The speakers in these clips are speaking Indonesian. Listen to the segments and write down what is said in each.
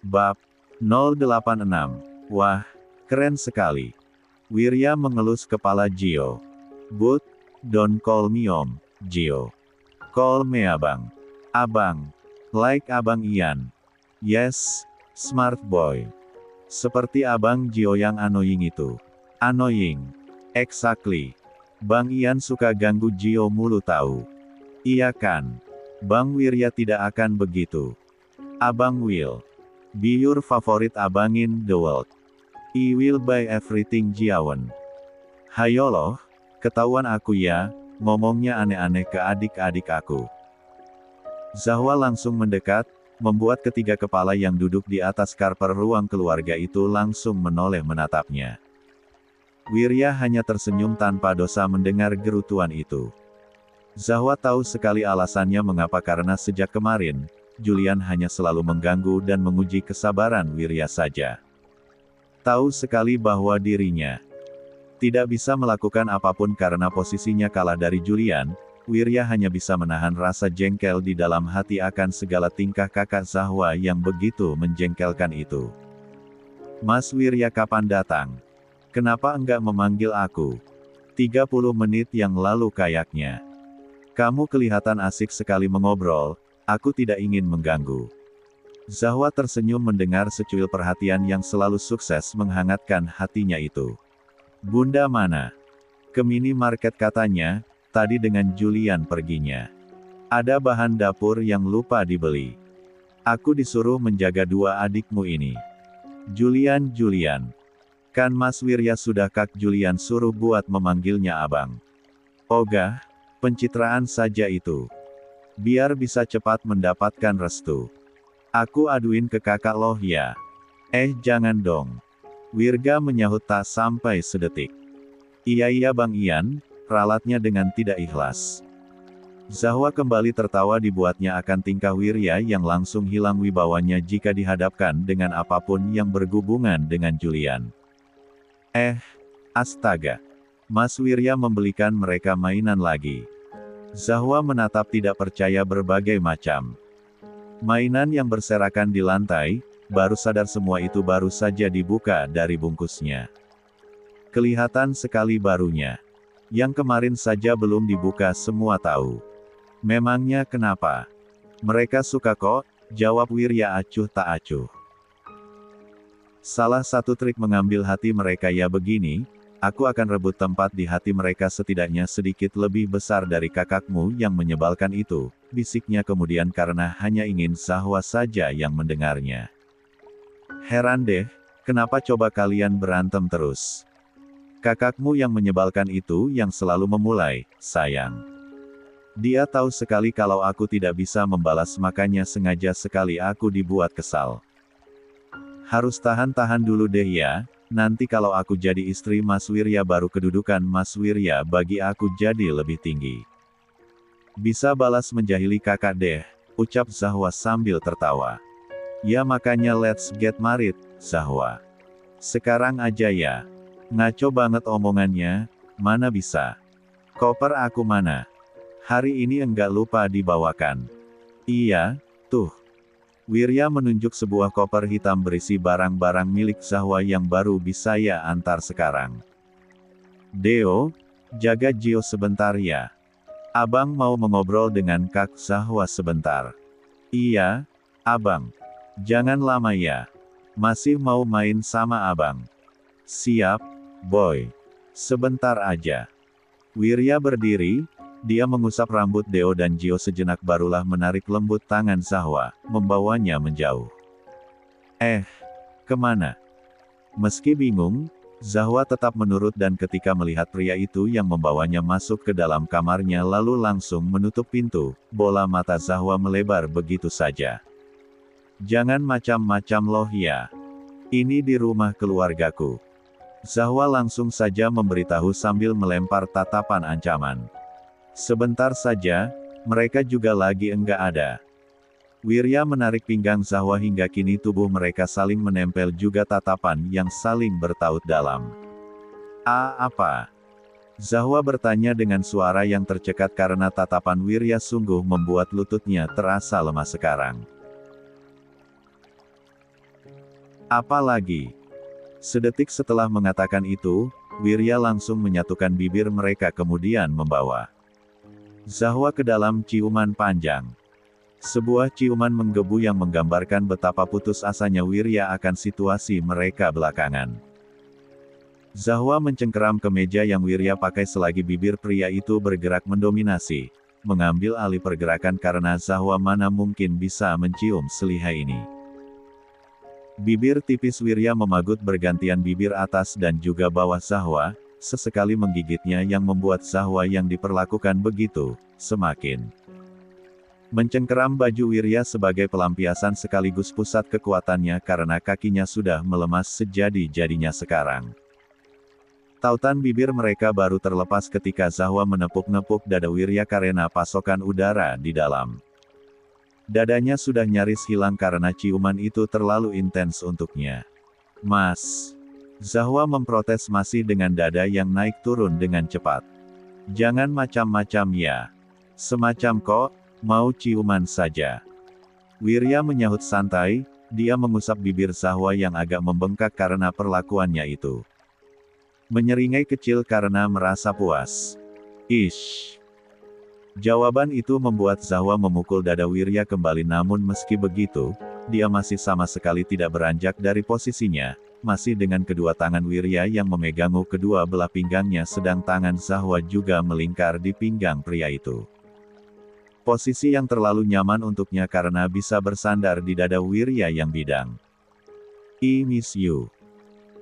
Bab 086. Wah, keren sekali. Wirya mengelus kepala Gio. But, don't call me Om, Gio. Call me Abang. Abang. Like Abang Ian. Yes, smart boy. Seperti Abang Gio yang annoying itu. Annoying. Exactly. Bang Ian suka ganggu Gio mulu tahu. Iya kan? Bang Wirya tidak akan begitu. Abang will be your favorite abang in the world. I will buy everything Jiawan. Hayoloh, ketahuan aku ya, ngomongnya aneh-aneh ke adik-adik aku. Zahwa langsung mendekat, membuat ketiga kepala yang duduk di atas karper ruang keluarga itu langsung menoleh menatapnya. Wirya hanya tersenyum tanpa dosa mendengar gerutuan itu. Zahwa tahu sekali alasannya mengapa, karena sejak kemarin, Julian hanya selalu mengganggu dan menguji kesabaran Wirya saja. Tahu sekali bahwa dirinya tidak bisa melakukan apapun karena posisinya kalah dari Julian, Wirya hanya bisa menahan rasa jengkel di dalam hati akan segala tingkah kakak Zahwa yang begitu menjengkelkan itu. Mas Wirya kapan datang? Kenapa enggak memanggil aku? 30 menit yang lalu kayaknya. Kamu kelihatan asik sekali mengobrol, aku tidak ingin mengganggu. Zahwa tersenyum mendengar secuil perhatian yang selalu sukses menghangatkan hatinya itu. Bunda mana? Ke minimarket katanya, tadi dengan Julian perginya. Ada bahan dapur yang lupa dibeli. Aku disuruh menjaga dua adikmu ini. Julian. Kan Mas Wirya sudah Kak Julian suruh buat memanggilnya abang. Ogah, pencitraan saja itu. Biar bisa cepat mendapatkan restu. Aku aduin ke kakak loh ya. Jangan dong. Wirga menyahut tak sampai sedetik. Iya Bang Ian, ralatnya dengan tidak ikhlas. Zahwa kembali tertawa dibuatnya akan tingkah Wirya yang langsung hilang wibawanya jika dihadapkan dengan apapun yang berhubungan dengan Julian. Astaga. Mas Wirya membelikan mereka mainan lagi. Zahwa menatap tidak percaya berbagai macam mainan yang berserakan di lantai, baru sadar semua itu baru saja dibuka dari bungkusnya. Kelihatan sekali barunya. Yang kemarin saja belum dibuka semua tahu. Memangnya kenapa? Mereka suka kok, jawab Wirya acuh tak acuh. Salah satu trik mengambil hati mereka ya begini, aku akan rebut tempat di hati mereka setidaknya sedikit lebih besar dari kakakmu yang menyebalkan itu, bisiknya kemudian karena hanya ingin Zahwa saja yang mendengarnya. Heran deh, kenapa coba kalian berantem terus? Kakakmu yang menyebalkan itu yang selalu memulai, sayang. Dia tahu sekali kalau aku tidak bisa membalas, makanya sengaja sekali aku dibuat kesal. Harus tahan-tahan dulu deh ya. Nanti kalau aku jadi istri Mas Wirya baru kedudukan Mas Wirya bagi aku jadi lebih tinggi. Bisa balas menjahili kakak deh, ucap Zahwa sambil tertawa. Ya makanya let's get married, Zahwa. Sekarang aja ya. Ngaco banget omongannya, mana bisa. Koper aku mana? Hari ini enggak lupa dibawakan. Iya, tuh. Wirya menunjuk sebuah koper hitam berisi barang-barang milik Zahwa yang baru bisa ya antar sekarang. Deo, jaga Gio sebentar ya. Abang mau mengobrol dengan Kak Zahwa sebentar. Iya, abang. Jangan lama ya. Masih mau main sama abang. Siap, boy. Sebentar aja. Wirya berdiri. Dia mengusap rambut Deo dan Gio sejenak barulah menarik lembut tangan Zahwa, membawanya menjauh. Kemana? Meski bingung, Zahwa tetap menurut dan ketika melihat pria itu yang membawanya masuk ke dalam kamarnya lalu langsung menutup pintu, bola mata Zahwa melebar begitu saja. Jangan macam-macam loh ya. Ini di rumah keluargaku. Zahwa langsung saja memberitahu sambil melempar tatapan ancaman. Sebentar saja, mereka juga lagi enggak ada. Wirya menarik pinggang Zahwa hingga kini tubuh mereka saling menempel juga tatapan yang saling bertaut dalam. Apa? Zahwa bertanya dengan suara yang tercekat karena tatapan Wirya sungguh membuat lututnya terasa lemah sekarang. Apalagi. Sedetik setelah mengatakan itu, Wirya langsung menyatukan bibir mereka kemudian membawa Zahwa ke dalam ciuman panjang. Sebuah ciuman menggebu yang menggambarkan betapa putus asanya Wirya akan situasi mereka belakangan. Zahwa mencengkeram ke meja yang Wirya pakai selagi bibir pria itu bergerak mendominasi, mengambil alih pergerakan karena Zahwa mana mungkin bisa mencium selihai ini. Bibir tipis Wirya memagut bergantian bibir atas dan juga bawah Zahwa, sesekali menggigitnya yang membuat Zahwa yang diperlakukan begitu, semakin mencengkeram baju Wirya sebagai pelampiasan sekaligus pusat kekuatannya karena kakinya sudah melemas sejadi-jadinya sekarang. Tautan bibir mereka baru terlepas ketika Zahwa menepuk-nepuk dada Wirya karena pasokan udara di dalam. Dadanya sudah nyaris hilang karena ciuman itu terlalu intens untuknya. Mas. Zahwa memprotes masih dengan dada yang naik turun dengan cepat. Jangan macam-macam ya. Semacam kok, mau ciuman saja. Wirya menyahut santai, dia mengusap bibir Zahwa yang agak membengkak karena perlakuannya itu. Menyeringai kecil karena merasa puas. Ish. Jawaban itu membuat Zahwa memukul dada Wirya kembali namun meski begitu, dia masih sama sekali tidak beranjak dari posisinya, masih dengan kedua tangan Wirya yang memegang kedua belah pinggangnya sedang tangan Zahwa juga melingkar di pinggang pria itu. Posisi yang terlalu nyaman untuknya karena bisa bersandar di dada Wirya yang bidang. I miss you.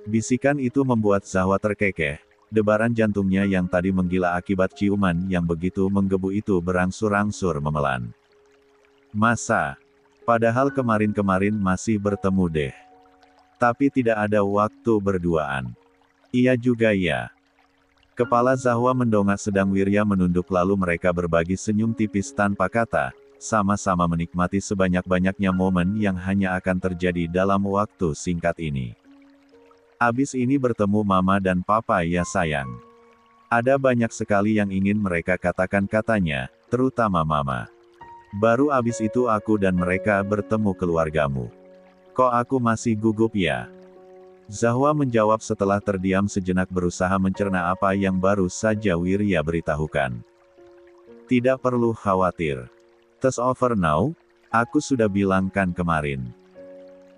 Bisikan itu membuat Zahwa terkekeh. Debaran jantungnya yang tadi menggila akibat ciuman yang begitu menggebu itu berangsur-angsur memelan. Masa? Padahal kemarin-kemarin masih bertemu deh. Tapi tidak ada waktu berduaan. Iya juga ya. Kepala Zahwa mendongak sedang Wirya menunduk lalu mereka berbagi senyum tipis tanpa kata, sama-sama menikmati sebanyak-banyaknya momen yang hanya akan terjadi dalam waktu singkat ini. Abis ini bertemu mama dan papa ya sayang. Ada banyak sekali yang ingin mereka katakan katanya, terutama mama. Baru abis itu aku dan mereka bertemu keluargamu. Kok aku masih gugup ya? Zahwa menjawab setelah terdiam sejenak berusaha mencerna apa yang baru saja Wirya beritahukan. Tidak perlu khawatir. Tes over now, aku sudah bilangkan kemarin.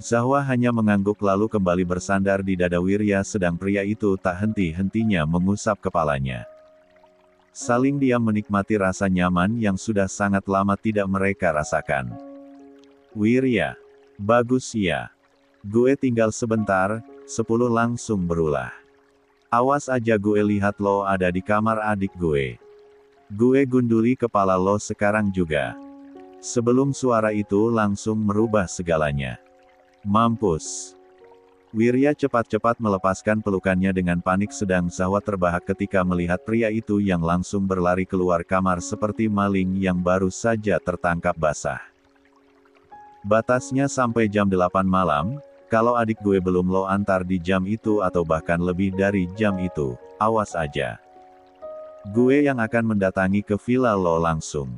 Zahwa hanya mengangguk lalu kembali bersandar di dada Wirya sedang pria itu tak henti-hentinya mengusap kepalanya. Saling diam menikmati rasa nyaman yang sudah sangat lama tidak mereka rasakan. Wirya. Bagus ya. Gue tinggal sebentar, 10 langsung berulah. Awas aja gue lihat lo ada di kamar adik gue. Gue gunduli kepala lo sekarang juga. Sebelum suara itu langsung merubah segalanya. Mampus. Wirya cepat-cepat melepaskan pelukannya dengan panik sedang Zahwa terbahak ketika melihat pria itu yang langsung berlari keluar kamar seperti maling yang baru saja tertangkap basah. Batasnya sampai jam 8 malam, kalau adik gue belum lo antar di jam itu atau bahkan lebih dari jam itu, awas aja. Gue yang akan mendatangi ke villa lo langsung.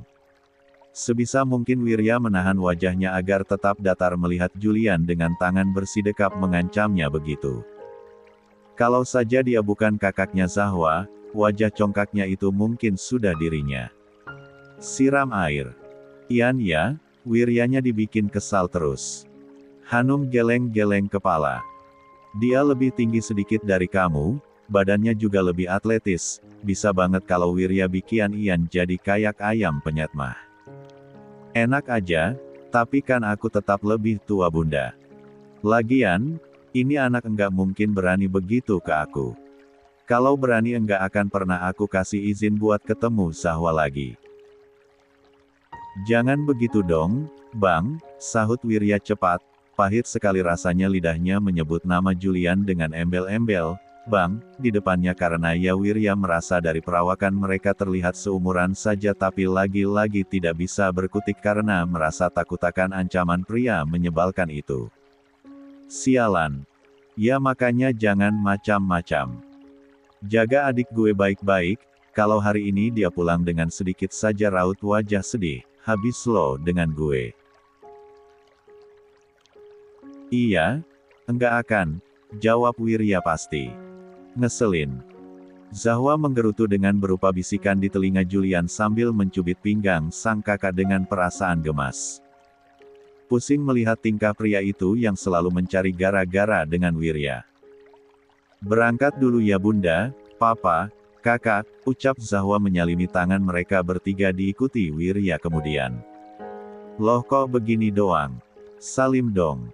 Sebisa mungkin Wirya menahan wajahnya agar tetap datar melihat Julian dengan tangan bersidekap mengancamnya begitu. Kalau saja dia bukan kakaknya Zahwa, wajah congkaknya itu mungkin sudah dirinya. Siram air. Ian ya, Wiryanya dibikin kesal terus. Hanum geleng-geleng kepala. Dia lebih tinggi sedikit dari kamu, badannya juga lebih atletis, bisa banget kalau Wirya bikin Ian jadi kayak ayam penyet mah. Enak aja, tapi kan aku tetap lebih tua bunda. Lagian, ini anak enggak mungkin berani begitu ke aku. Kalau berani enggak akan pernah aku kasih izin buat ketemu Zahwa lagi. Jangan begitu dong, Bang, sahut Wirya cepat, pahit sekali rasanya lidahnya menyebut nama Julian dengan embel-embel. Bang, di depannya karena ya Wirya merasa dari perawakan mereka terlihat seumuran saja tapi lagi-lagi tidak bisa berkutik karena merasa takut akan ancaman pria menyebalkan itu. Sialan. Ya makanya jangan macam-macam. Jaga adik gue baik-baik, kalau hari ini dia pulang dengan sedikit saja raut wajah sedih, habis lo dengan gue. Iya? Enggak akan, jawab Wirya pasti. Ngeselin. Zahwa menggerutu dengan berupa bisikan di telinga Julian sambil mencubit pinggang sang kakak dengan perasaan gemas. Pusing melihat tingkah pria itu yang selalu mencari gara-gara dengan Wirya. Berangkat dulu ya bunda, papa, kakak, ucap Zahwa menyalimi tangan mereka bertiga diikuti Wirya kemudian. Loh kok begini doang? Salim dong.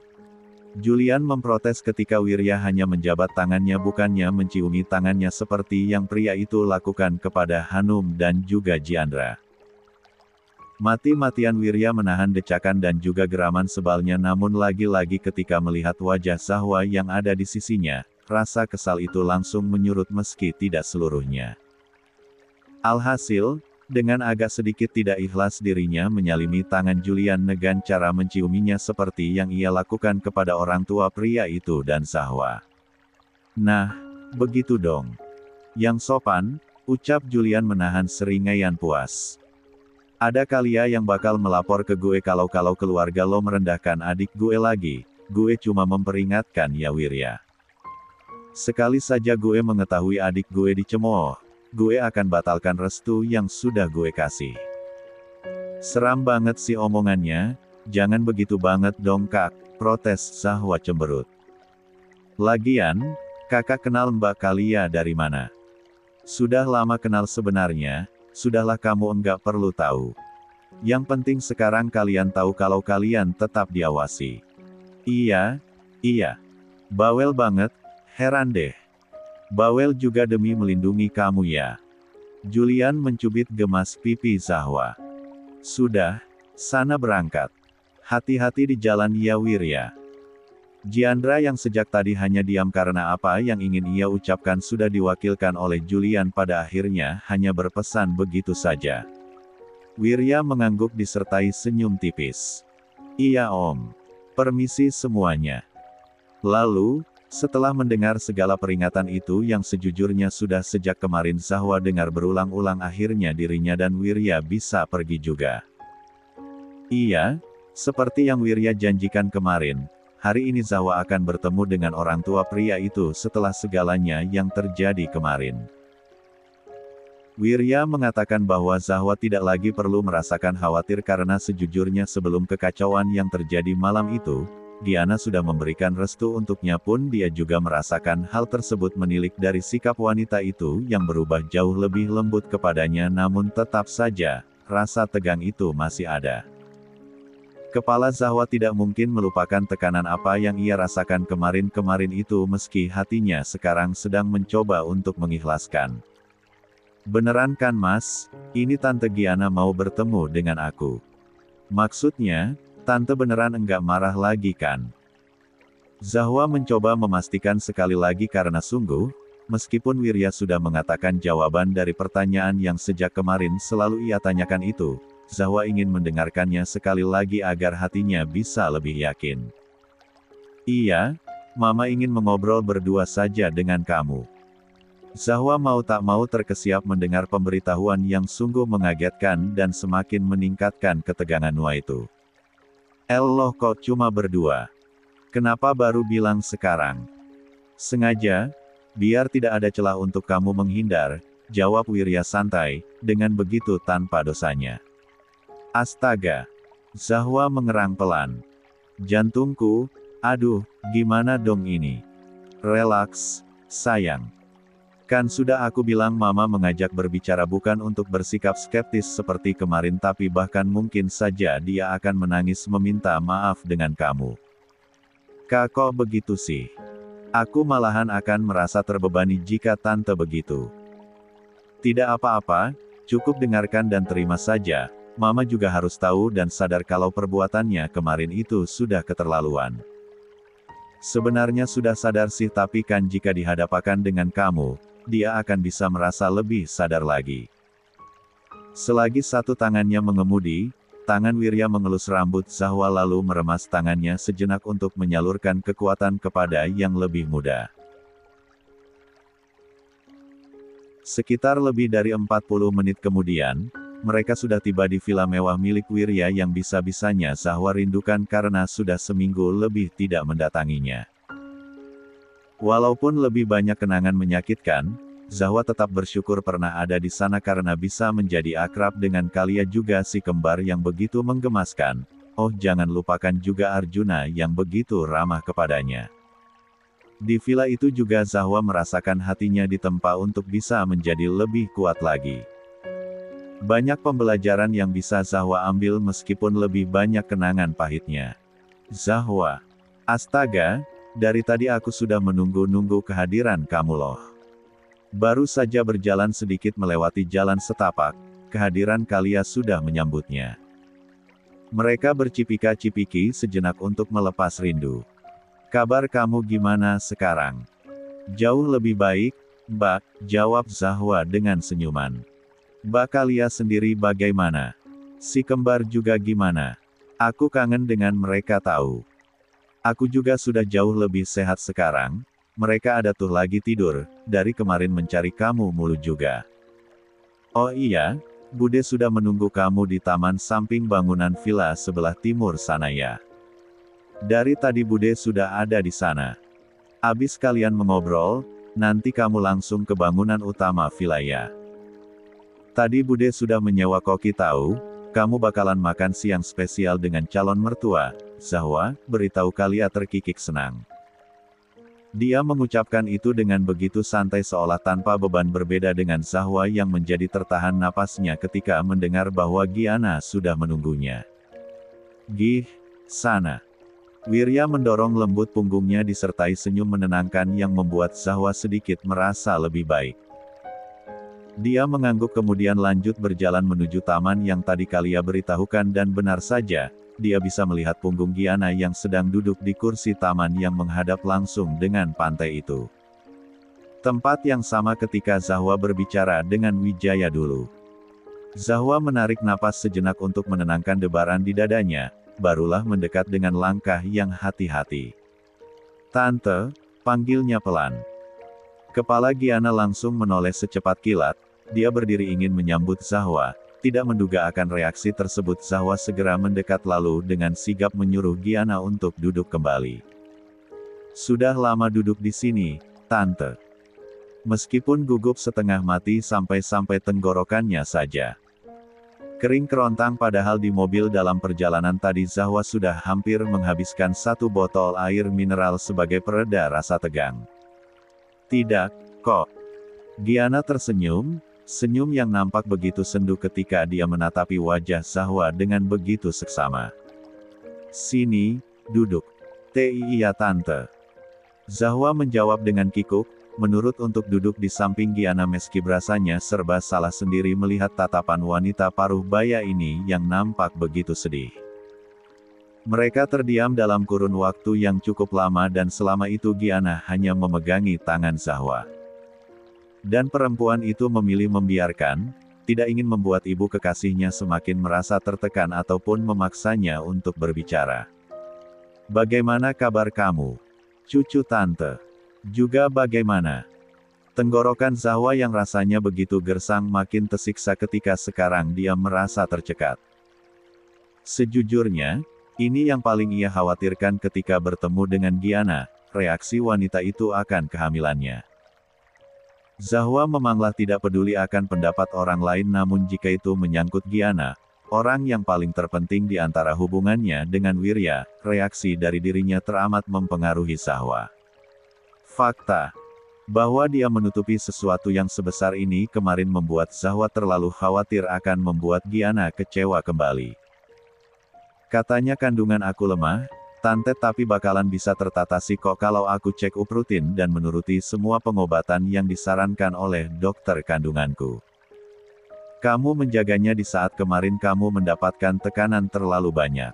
Julian memprotes ketika Wirya hanya menjabat tangannya bukannya menciumi tangannya seperti yang pria itu lakukan kepada Hanum dan juga Jiandra. Mati-matian Wirya menahan decakan dan juga geraman sebalnya namun lagi-lagi ketika melihat wajah Zahwa yang ada di sisinya, rasa kesal itu langsung menyurut meski tidak seluruhnya. Alhasil, dengan agak sedikit tidak ikhlas dirinya menyalimi tangan Julian dengan cara menciuminya seperti yang ia lakukan kepada orang tua pria itu dan Zahwa. Nah, begitu dong. Yang sopan, ucap Julian menahan seringaian puas. Ada kalian yang bakal melapor ke gue kalau keluarga lo merendahkan adik gue lagi, gue cuma memperingatkan ya Wirya. Sekali saja gue mengetahui adik gue dicemooh, gue akan batalkan restu yang sudah gue kasih. Seram banget sih omongannya, jangan begitu banget dong kak, protes Zahwa cemberut. Lagian, kakak kenal mbak Kalia dari mana? Sudah lama kenal sebenarnya, sudahlah kamu enggak perlu tahu. Yang penting sekarang kalian tahu kalau kalian tetap diawasi. Iya. Bawel banget, heran deh. Bawel juga demi melindungi kamu ya. Julian mencubit gemas pipi Zahwa. Sudah, sana berangkat. Hati-hati di jalan ya Wirya. Jiandra yang sejak tadi hanya diam karena apa yang ingin ia ucapkan sudah diwakilkan oleh Julian pada akhirnya hanya berpesan begitu saja. Wirya mengangguk disertai senyum tipis. Iya om. Permisi semuanya. Lalu, setelah mendengar segala peringatan itu yang sejujurnya sudah sejak kemarin Zahwa dengar berulang-ulang akhirnya dirinya dan Wirya bisa pergi juga. Iya, seperti yang Wirya janjikan kemarin. Hari ini Zahwa akan bertemu dengan orang tua pria itu setelah segalanya yang terjadi kemarin. Wirya mengatakan bahwa Zahwa tidak lagi perlu merasakan khawatir karena sejujurnya sebelum kekacauan yang terjadi malam itu, Diana sudah memberikan restu untuknya pun dia juga merasakan hal tersebut menilik dari sikap wanita itu yang berubah jauh lebih lembut kepadanya namun tetap saja, rasa tegang itu masih ada. Kepala Zahwa tidak mungkin melupakan tekanan apa yang ia rasakan kemarin-kemarin itu meski hatinya sekarang sedang mencoba untuk mengikhlaskan. Beneran kan mas, ini Tante Giana mau bertemu dengan aku. Maksudnya, Tante beneran enggak marah lagi kan? Zahwa mencoba memastikan sekali lagi karena sungguh, meskipun Wirya sudah mengatakan jawaban dari pertanyaan yang sejak kemarin selalu ia tanyakan itu, Zahwa ingin mendengarkannya sekali lagi agar hatinya bisa lebih yakin. Iya, Mama ingin mengobrol berdua saja dengan kamu. Zahwa mau tak mau terkesiap mendengar pemberitahuan yang sungguh mengagetkan dan semakin meningkatkan ketegangan Noah itu. Eloh kok cuma berdua? Kenapa baru bilang sekarang? Sengaja, biar tidak ada celah untuk kamu menghindar, jawab Wirya santai, dengan begitu tanpa dosanya. Astaga! Zahwa mengerang pelan. Jantungku, aduh, gimana dong ini? Relaks, sayang. Kan sudah aku bilang Mama mengajak berbicara bukan untuk bersikap skeptis seperti kemarin tapi bahkan mungkin saja dia akan menangis meminta maaf dengan kamu. Kak kok begitu sih? Aku malahan akan merasa terbebani jika Tante begitu. Tidak apa-apa, cukup dengarkan dan terima saja. Mama juga harus tahu dan sadar kalau perbuatannya kemarin itu sudah keterlaluan. Sebenarnya sudah sadar sih tapi kan jika dihadapkan dengan kamu, dia akan bisa merasa lebih sadar lagi. Selagi satu tangannya mengemudi, tangan Wirya mengelus rambut Zahwa lalu meremas tangannya sejenak untuk menyalurkan kekuatan kepada yang lebih muda. Sekitar lebih dari 40 menit kemudian, mereka sudah tiba di villa mewah milik Wirya yang bisa-bisanya Zahwa rindukan karena sudah seminggu lebih tidak mendatanginya. Walaupun lebih banyak kenangan menyakitkan, Zahwa tetap bersyukur pernah ada di sana karena bisa menjadi akrab dengan Kalia juga si kembar yang begitu menggemaskan. Oh, jangan lupakan juga Arjuna yang begitu ramah kepadanya. Di villa itu juga Zahwa merasakan hatinya ditempa untuk bisa menjadi lebih kuat lagi. Banyak pembelajaran yang bisa Zahwa ambil meskipun lebih banyak kenangan pahitnya. Zahwa. Astaga, dari tadi aku sudah menunggu-nunggu kehadiran kamu loh. Baru saja berjalan sedikit melewati jalan setapak, kehadiran Kalia sudah menyambutnya. Mereka bercipika-cipiki sejenak untuk melepas rindu. Kabar kamu gimana sekarang? Jauh lebih baik, Mbak, jawab Zahwa dengan senyuman. Mbak Kalia sendiri bagaimana? Si kembar juga gimana? Aku kangen dengan mereka tahu. Aku juga sudah jauh lebih sehat sekarang, mereka ada tuh lagi tidur, dari kemarin mencari kamu mulu juga. Oh iya, Bude sudah menunggu kamu di taman samping bangunan villa sebelah timur sana ya. Dari tadi Bude sudah ada di sana. Abis kalian mengobrol, nanti kamu langsung ke bangunan utama villa ya. Tadi Bude sudah menyewa koki tahu, kamu bakalan makan siang spesial dengan calon mertua. Zahwa, beritahu Kalia terkikik senang. Dia mengucapkan itu dengan begitu santai seolah tanpa beban berbeda dengan Zahwa yang menjadi tertahan napasnya ketika mendengar bahwa Giana sudah menunggunya. Gih, sana. Wirya mendorong lembut punggungnya disertai senyum menenangkan yang membuat Zahwa sedikit merasa lebih baik. Dia mengangguk kemudian lanjut berjalan menuju taman yang tadi Kalia beritahukan dan benar saja, dia bisa melihat punggung Giana yang sedang duduk di kursi taman yang menghadap langsung dengan pantai itu. Tempat yang sama ketika Zahwa berbicara dengan Wijaya dulu. Zahwa menarik napas sejenak untuk menenangkan debaran di dadanya, barulah mendekat dengan langkah yang hati-hati. Tante, panggilnya pelan. Kepala Giana langsung menoleh secepat kilat, dia berdiri ingin menyambut Zahwa. Tidak menduga akan reaksi tersebut Zahwa segera mendekat lalu dengan sigap menyuruh Giana untuk duduk kembali. Sudah lama duduk di sini, Tante. Meskipun gugup setengah mati sampai-sampai tenggorokannya saja. Kering kerontang padahal di mobil dalam perjalanan tadi Zahwa sudah hampir menghabiskan 1 botol air mineral sebagai pereda rasa tegang. Tidak, kok. Giana tersenyum. Senyum yang nampak begitu sendu ketika dia menatapi wajah Zahwa dengan begitu seksama. Sini, duduk. Iya Tante. Zahwa menjawab dengan kikuk, menurut untuk duduk di samping Giana meski berasanya serba salah sendiri melihat tatapan wanita paruh baya ini yang nampak begitu sedih. Mereka terdiam dalam kurun waktu yang cukup lama dan selama itu Giana hanya memegangi tangan Zahwa. Dan perempuan itu memilih membiarkan, tidak ingin membuat ibu kekasihnya semakin merasa tertekan ataupun memaksanya untuk berbicara. Bagaimana kabar kamu? Cucu Tante. Juga bagaimana? Tenggorokan Zahwa yang rasanya begitu gersang makin tersiksa ketika sekarang dia merasa tercekat. Sejujurnya, ini yang paling ia khawatirkan ketika bertemu dengan Giana, reaksi wanita itu akan kehamilannya. Zahwa memanglah tidak peduli akan pendapat orang lain namun jika itu menyangkut Giana, orang yang paling terpenting di antara hubungannya dengan Wirya, reaksi dari dirinya teramat mempengaruhi Zahwa. Fakta bahwa dia menutupi sesuatu yang sebesar ini kemarin membuat Zahwa terlalu khawatir akan membuat Giana kecewa kembali. Katanya kandungan aku lemah, Tante, tapi bakalan bisa tertatasi kok kalau aku check up rutin dan menuruti semua pengobatan yang disarankan oleh dokter kandunganku. Kamu menjaganya di saat kemarin kamu mendapatkan tekanan terlalu banyak.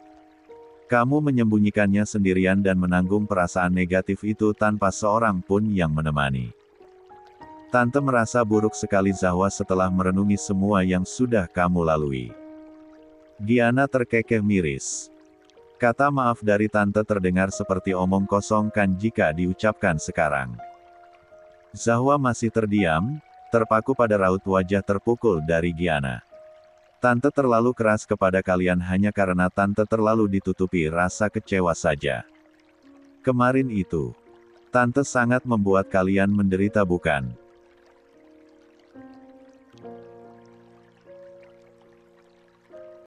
Kamu menyembunyikannya sendirian dan menanggung perasaan negatif itu tanpa seorang pun yang menemani. Tante merasa buruk sekali Zahwa setelah merenungi semua yang sudah kamu lalui. Giana terkekeh miris. Kata maaf dari Tante terdengar seperti omong kosong kan jika diucapkan sekarang. Zahwa masih terdiam, terpaku pada raut wajah terpukul dari Giana. Tante terlalu keras kepada kalian hanya karena Tante terlalu ditutupi rasa kecewa saja. Kemarin itu, Tante sangat membuat kalian menderita bukan?